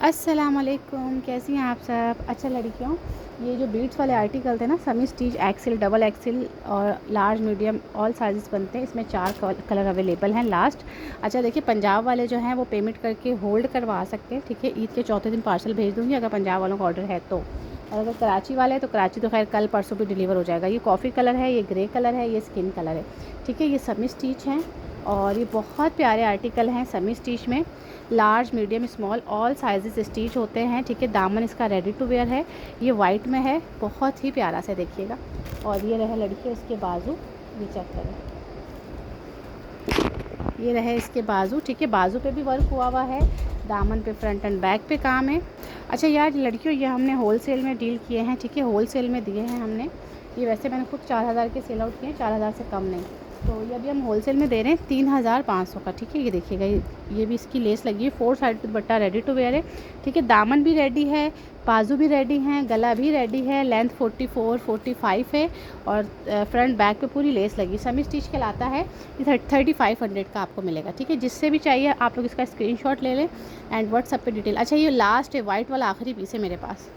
अस्सलाम वालेकुम, कैसी हैं आप सब। अच्छा लड़कियों, ये जो बीट्स वाले आर्टिकल थे ना, semi stitch, XL, double XL और लार्ज मीडियम ऑल साइज़ बनते हैं। इसमें 4 कलर अवेलेबल हैं लास्ट। अच्छा देखिए, पंजाब वाले जो हैं वो पेमेंट करके होल्ड करवा सकते हैं, ठीक है। ईद के चौथे दिन पार्सल भेज दूँगी अगर पंजाब वालों का ऑर्डर है तो। और अगर कराची वाले हैं तो कराची तो खैर कल परसों भी डिलीवर हो जाएगा। ये कॉफ़ी कलर है, ये ग्रे कलर है, ये स्किन कलर है, ठीक है। ये सेमी स्टिच हैं और ये बहुत प्यारे आर्टिकल हैं। सेमी स्टिच में large medium small all size stitch होते हैं, ठीक है। दामन इसका रेडी टू वेयर है, ये वाइट में है, बहुत ही प्यारा सा देखिएगा। और ये रहे लड़की इसके बाजू, ये चेक करें, ये रहे इसके बाजू, ठीक है। बाजू पे भी वर्क हुआ हुआ है, दामन पे, फ्रंट एंड बैक पे काम है। अच्छा यार लड़कियों, ये हमने होलसेल में डील किए हैं, ठीक है। होलसेल में दिए हैं हमने ये। वैसे मैंने खुद 4000 के सेल आउट किए हैं, 4000 से कम नहीं। तो ये अभी हम होलसेल में दे रहे हैं 3500 का, ठीक है। ये देखिएगा, ये भी इसकी लेस लगी है, 4 साइड पे दुपट्टा रेडी टू वेयर है, ठीक है। दामन भी रेडी है, बाजू भी रेडी हैं, गला भी रेडी है। लेंथ 44-45 है और फ्रंट बैक पे पूरी लेस लगी। सेमी स्टिच कहलाता है। ये 3500 का आपको मिलेगा, ठीक है। जिससे भी चाहिए आप लोग इसका स्क्रीनशॉट ले लें एंड व्हाट्सएप पे डिटेल। अच्छा ये लास्ट है, वाइट वाला आखिरी पीस है मेरे पास।